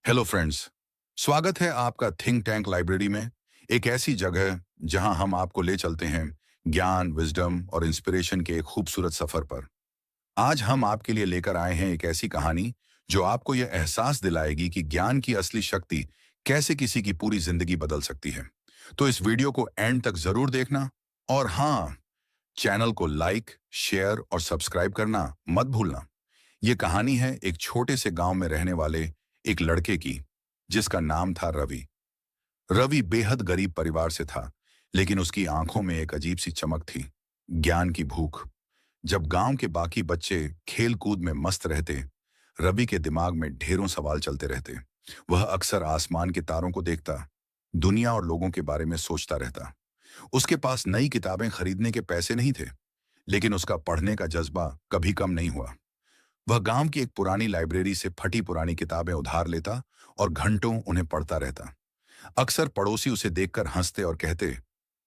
Hello friends. स्वागत है आपका थिंक टैंक लाइब्रेरी में। एक ऐसी जगह जहां हम आपको ले चलते हैं ज्ञान, विजडम और इंस्पिरेशन के एक खूबसूरत सफर पर। आज हम आपके लिए लेकर आए हैं एक ऐसी कहानी जो आपको यह एहसास दिलाएगी कि ज्ञान की असली शक्ति कैसे किसी की पूरी जिंदगी बदल सकती है। तो इस वीडियो को एंड तक जरूर देखना। और हाँ, चैनल को लाइक, शेयर और सब्सक्राइब करना मत भूलना। ये कहानी है एक छोटे से गांव में रहने वाले एक लड़के की, जिसका नाम था रवि। रवि बेहद गरीब परिवार से था, लेकिन उसकी आंखों में एक अजीब सी चमक थी, ज्ञान की भूख। जब गांव के बाकी बच्चे खेल कूद में मस्त रहते, रवि के दिमाग में ढेरों सवाल चलते रहते। वह अक्सर आसमान के तारों को देखता, दुनिया और लोगों के बारे में सोचता रहता। उसके पास नई किताबें खरीदने के पैसे नहीं थे, लेकिन उसका पढ़ने का जज्बा कभी कम नहीं हुआ। वह गांव की एक पुरानी लाइब्रेरी से फटी पुरानी किताबें उधार लेता और घंटों उन्हें पढ़ता रहता। अक्सर पड़ोसी उसे देखकर हंसते और कहते,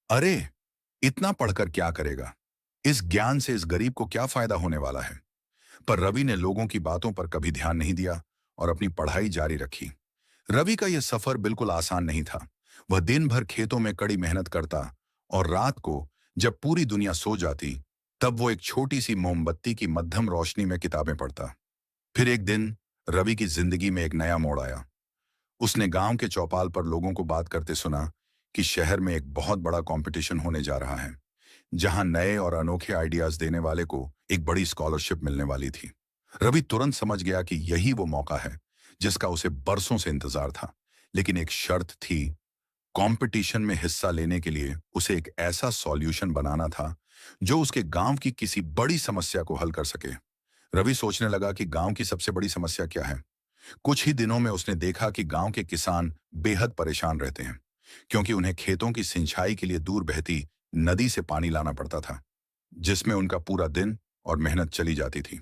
अरे, इतना पढ़कर क्या करेगा? इस ज्ञान से इस गरीब को क्या फायदा होने वाला है? पर रवि ने लोगों की बातों पर कभी ध्यान नहीं दिया और अपनी पढ़ाई जारी रखी। रवि का यह सफर बिल्कुल आसान नहीं था। वह दिन भर खेतों में कड़ी मेहनत करता और रात को जब पूरी दुनिया सो जाती, तब वो एक छोटी सी मोमबत्ती की मध्यम रोशनी में किताबें पढ़ता। फिर एक दिन रवि की जिंदगी में एक नया मोड़ आया। उसने गांव के चौपाल पर लोगों को बात करते सुना कि शहर में एक बहुत बड़ा कंपटीशन होने जा रहा है, जहां नए और अनोखे आइडियाज देने वाले को एक बड़ी स्कॉलरशिप मिलने वाली थी। रवि तुरंत समझ गया कि यही वो मौका है जिसका उसे बरसों से इंतजार था। लेकिन एक शर्त थी, कंपटीशन में हिस्सा लेने के लिए उसे एक ऐसा सॉल्यूशन बनाना था जो उसके गांव की किसी बड़ी समस्या को हल कर सके। रवि सोचने लगा कि गांव की सबसे बड़ी समस्या क्या है। कुछ ही दिनों में उसने देखा कि गांव के किसान बेहद परेशान रहते हैं, क्योंकि उन्हें खेतों की सिंचाई के लिए दूर बहती नदी से पानी लाना पड़ता था, जिसमें उनका पूरा दिन और मेहनत चली जाती थी।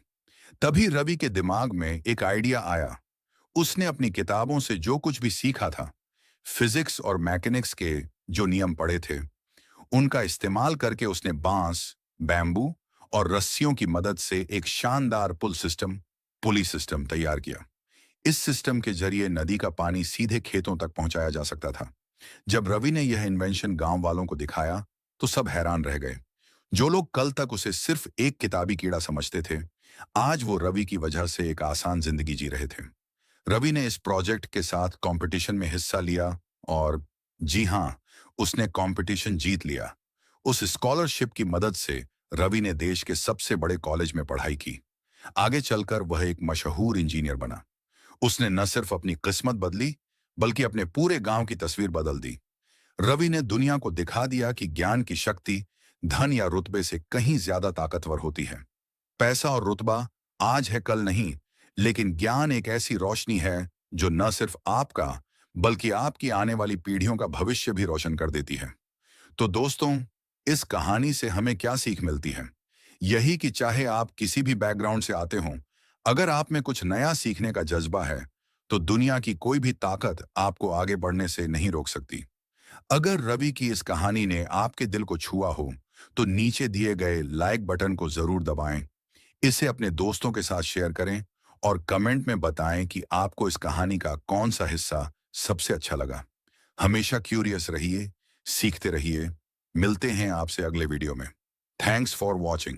तभी रवि के दिमाग में एक आइडिया आया। उसने अपनी किताबों से जो कुछ भी सीखा था, फिजिक्स और मैकेनिक्स के जो नियम पढ़े थे, उनका इस्तेमाल करके उसने बांस, बैम्बू और रस्सियों की मदद से एक शानदार पुली सिस्टम तैयार किया। इस सिस्टम के जरिए नदी का पानी सीधे खेतों तक पहुंचाया जा सकता था। जब रवि ने यह इन्वेंशन गांव वालों को दिखाया, तो सब हैरान रह गए। जो लोग कल तक उसे सिर्फ एक किताबी कीड़ा समझते थे, आज वो रवि की वजह से एक आसान जिंदगी जी रहे थे। रवि ने इस प्रोजेक्ट के साथ कंपटीशन में हिस्सा लिया और जी हाँ, उसने कंपटीशन जीत लिया। उस स्कॉलरशिप की मदद से रवि ने देश के सबसे बड़े कॉलेज में पढ़ाई की। आगे चलकर वह एक मशहूर इंजीनियर बना। उसने न सिर्फ अपनी किस्मत बदली, बल्कि अपने पूरे गांव की तस्वीर बदल दी। रवि ने दुनिया को दिखा दिया कि ज्ञान की शक्ति धन या रुतबे से कहीं ज्यादा ताकतवर होती है। पैसा और रुतबा आज है कल नहीं, लेकिन ज्ञान एक ऐसी रोशनी है जो न सिर्फ आपका, बल्कि आपकी आने वाली पीढ़ियों का भविष्य भी रोशन कर देती है। तो दोस्तों, इस कहानी से हमें क्या सीख मिलती है? यही कि चाहे आप किसी भी बैकग्राउंड से आते हों, अगर आप में कुछ नया सीखने का जज्बा है, तो दुनिया की कोई भी ताकत आपको आगे बढ़ने से नहीं रोक सकती। अगर रवि की इस कहानी ने आपके दिल को छुआ हो, तो नीचे दिए गए लाइक बटन को जरूर दबाएं, इसे अपने दोस्तों के साथ शेयर करें और कमेंट में बताएं कि आपको इस कहानी का कौन सा हिस्सा सबसे अच्छा लगा। हमेशा क्यूरियस रहिए, सीखते रहिए। मिलते हैं आपसे अगले वीडियो में। Thanks for watching.